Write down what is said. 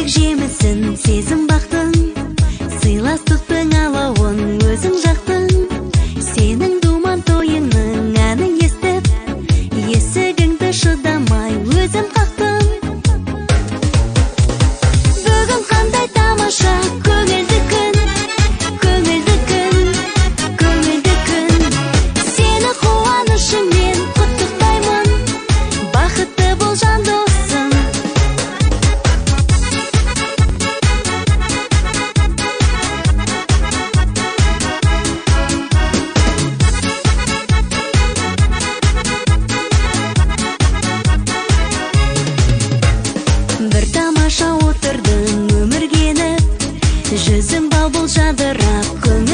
жемісін сезім бақтың, сыйластықтың алауын өзің жақтың. Сенің думан тойыңның әнін естіп, есігіңді шыдамай өзім қақтым. Бүгін қандай тамаша, көңілді күн, көңілді күн, көңілді күн. Сені қуанышыңмен құттықтаймын, бақытты бол жан досым. Бір тамаша отырдың өміргені, жүзің бал бұл жадырап күн